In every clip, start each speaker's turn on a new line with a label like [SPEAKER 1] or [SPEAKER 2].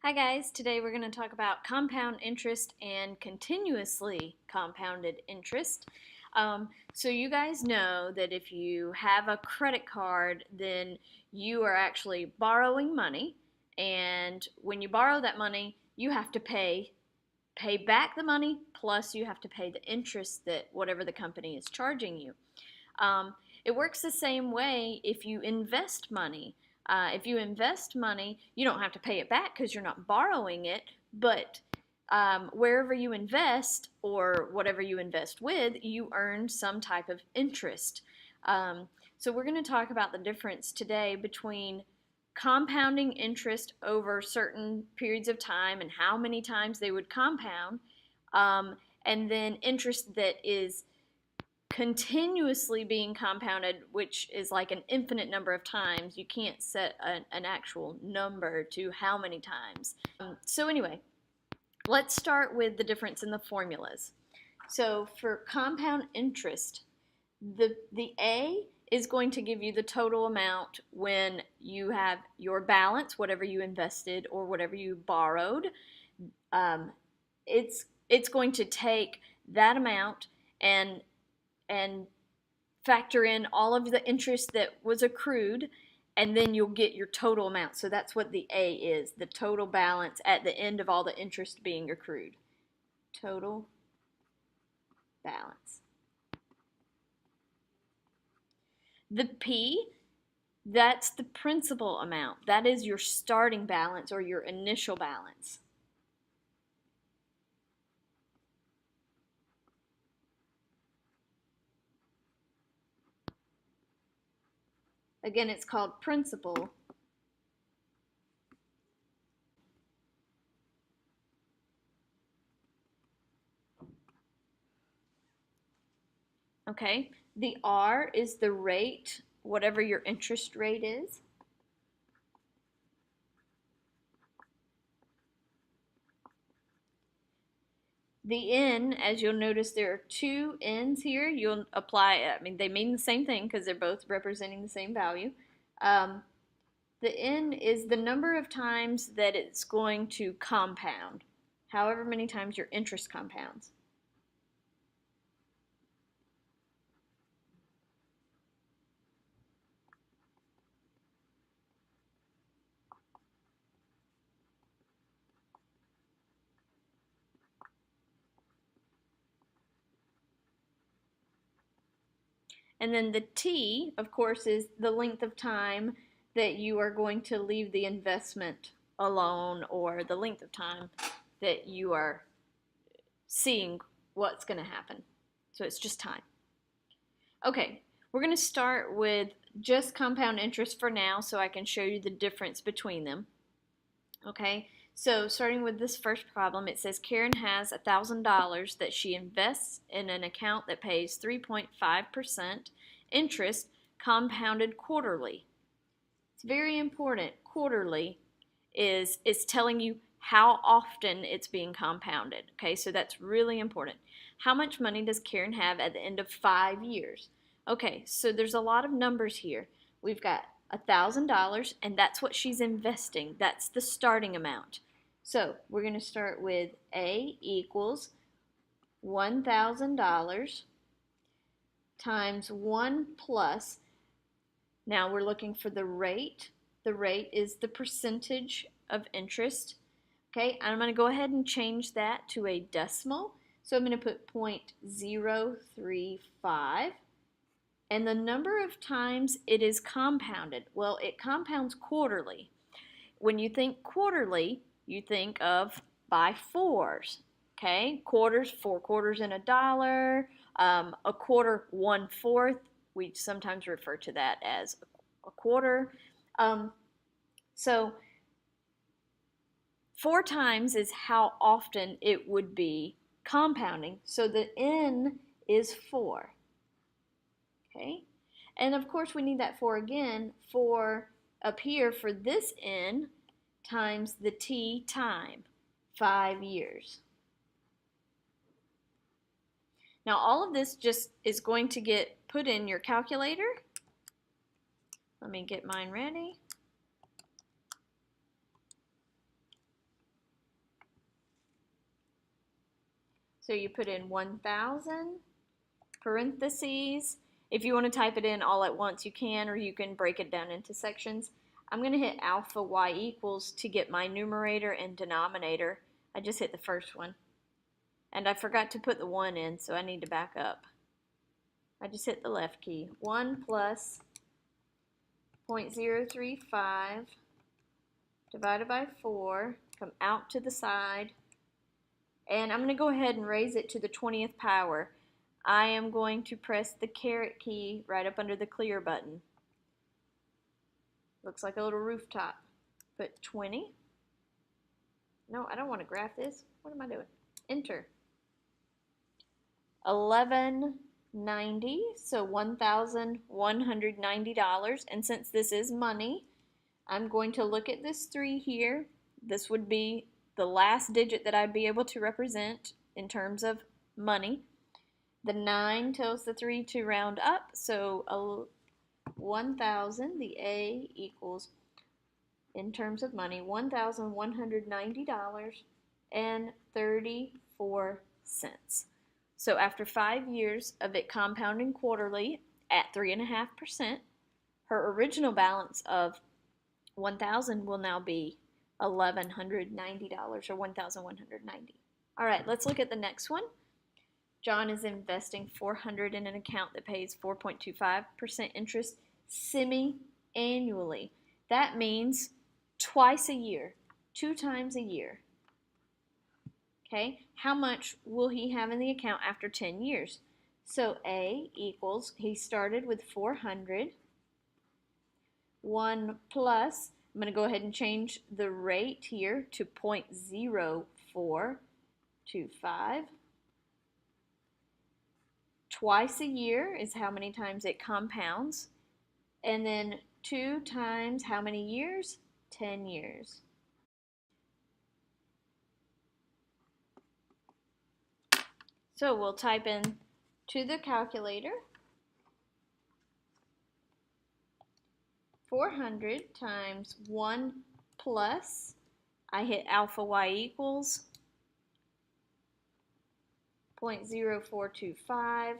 [SPEAKER 1] Hi guys, today we're going to talk about compound interest and continuously compounded interest. So you guys know that if you have a credit card, then you are actually borrowing money, and when you borrow that money, you have to pay back the money, plus you have to pay the interest that whatever the company is charging you. Um, it works the same way if you invest money. If you invest money, you don't have to pay it back because you're not borrowing it, but wherever you invest or whatever you invest with, you earn some type of interest. So we're going to talk about the difference today between compounding interest over certain periods of time and how many times they would compound, and then interest that is continuously being compounded, which is like an infinite number of times. You can't set an actual number to how many times. So anyway, let's start with the difference in the formulas. So for compound interest, the A is going to give you the total amount when you have your balance, whatever you invested or whatever you borrowed. Um, it's going to take that amount and factor in all of the interest that was accrued, and then you'll get your total amount. So that's what the A is, the total balance at the end of all the interest being accrued. Total balance. The P, that's the principal amount. That is your starting balance or your initial balance. Again, it's called principal. Okay, the R is the rate, whatever your interest rate is. The N, as you'll notice, there are two N's here. You'll apply, they mean the same thing because they're both representing the same value. The N is the number of times that it's going to compound, however many times your interest compounds. And then the T, of course, is the length of time that you are going to leave the investment alone, or the length of time that you are seeing what's going to happen. So it's just time. Okay, we're going to start with just compound interest for now so I can show you the difference between them. Okay, so starting with this first problem, it says Karen has $1,000 that she invests in an account that pays 3.5% interest compounded quarterly. It's very important. Quarterly is telling you how often it's being compounded. Okay, so that's really important. How much money does Karen have at the end of 5 years? Okay, so there's a lot of numbers here. We've got $1,000, and that's what she's investing. That's the starting amount. So we're going to start with A equals $1,000 times 1 plus. Now we're looking for the rate. The rate is the percentage of interest. Okay, I'm going to go ahead and change that to a decimal. So I'm going to put 0.035. And the number of times it is compounded, well, it compounds quarterly. When you think quarterly, you think of by fours. Okay, quarters, 4 quarters in a dollar, a quarter, 1/4. We sometimes refer to that as a quarter. So 4 times is how often it would be compounding. So the N is 4. Okay, and of course we need that 4 again for up here for this N times the T time, 5 years. Now all of this just is going to get put in your calculator. Let me get mine ready. So you put in 1,000, parentheses. If you want to type it in all at once, you can, or you can break it down into sections. I'm going to hit alpha y equals to get my numerator and denominator. I just hit the first one. And I forgot to put the 1 in, so I need to back up. I just hit the left key. 1 plus 0.035 divided by 4, come out to the side, and I'm going to go ahead and raise it to the 20th power. I am going to press the caret key right up under the clear button. Looks like a little rooftop. Put 20. No, I don't want to graph this. What am I doing? Enter. 1190, so $1,190. And since this is money, I'm going to look at this 3 here. This would be the last digit that I'd be able to represent in terms of money. The 9 tells the 3 to round up, so 1,000, the A equals, in terms of money, $1,190.34. So after 5 years of it compounding quarterly at 3.5%, her original balance of 1,000 will now be $1,190 or 1,190. All right, let's look at the next one. John is investing $400 in an account that pays 4.25% interest semi-annually. That means twice a year, 2 times a year. Okay, how much will he have in the account after 10 years? So A equals, he started with 400, 1 plus, I'm going to go ahead and change the rate here to 0.0425. Twice a year is how many times it compounds. And then 2 times how many years? 10 years. So we'll type in to the calculator 400 times 1 plus, I hit alpha y equals 0.0425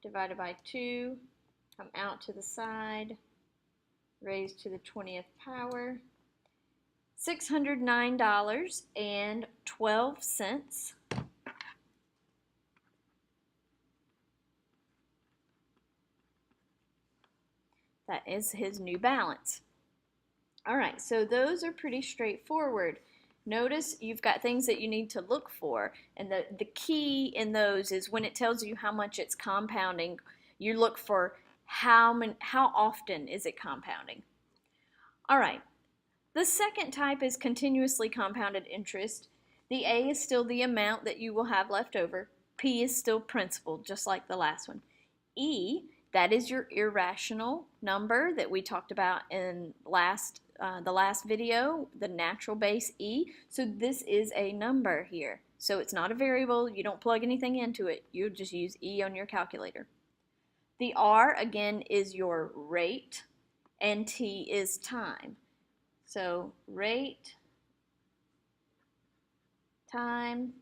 [SPEAKER 1] divided by 2, come out to the side, raised to the 20th power, $609.12. That is his new balance. All right, so those are pretty straightforward. Notice you've got things that you need to look for, and the key in those is when it tells you how much it's compounding, you look for how often is it compounding. All right, the second type is continuously compounded interest. The A is still the amount that you will have left over. P is still principal, just like the last one. E, that is your irrational number that we talked about in the last video, the natural base E. So this is a number here. So it's not a variable. You don't plug anything into it. You just use E on your calculator. The R, again, is your rate, and T is time. So rate, time,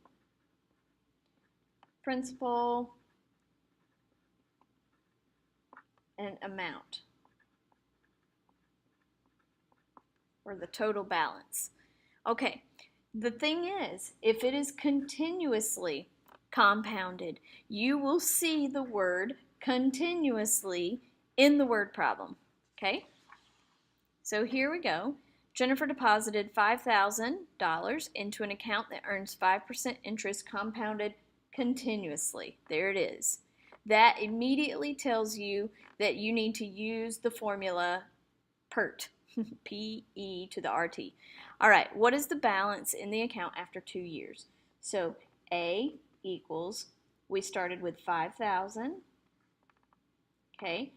[SPEAKER 1] principal, and amount, or the total balance. Okay, the thing is, if it is continuously compounded, you will see the word continuously in the word problem. Okay, so here we go. Jennifer deposited $5,000 into an account that earns 5% interest compounded continuously. There it is. That immediately tells you that you need to use the formula PERT, P-E to the R-T. All right, what is the balance in the account after 2 years? So A equals, we started with 5,000, okay,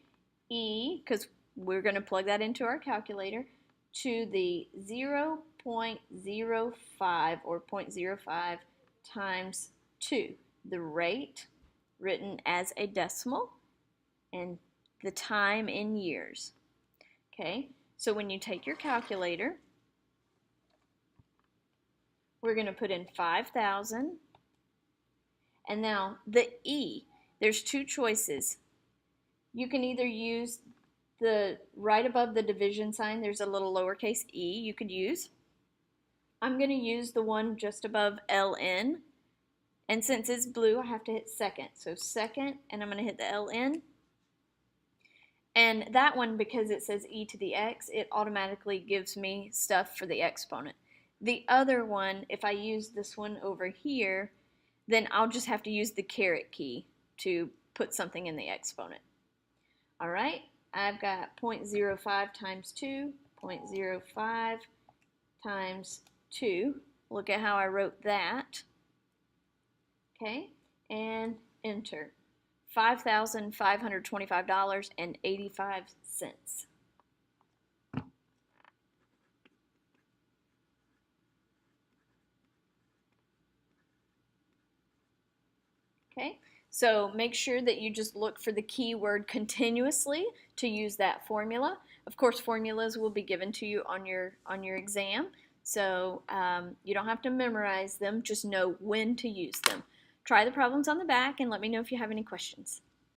[SPEAKER 1] E, because we're going to plug that into our calculator, to the 0.05 or 0.05 times 2, the rate written as a decimal, and the time in years. Okay, so when you take your calculator, we're going to put in 5,000, And now the E, there's two choices. You can either use the right above the division sign, there's a little lowercase e you could use. I'm going to use the one just above LN. And since it's blue, I have to hit second. So second, and I'm going to hit the LN. And that one, because it says e to the x, it automatically gives me stuff for the exponent. The other one, if I use this one over here, then I'll just have to use the caret key to put something in the exponent. All right, I've got 0.05 times 2, 0.05 times 2. Look at how I wrote that. Okay, and enter. $5,525.85. Okay, so make sure that you just look for the keyword continuously to use that formula. Of course, formulas will be given to you on your exam, so you don't have to memorize them, just know when to use them. Try the problems on the back and let me know if you have any questions.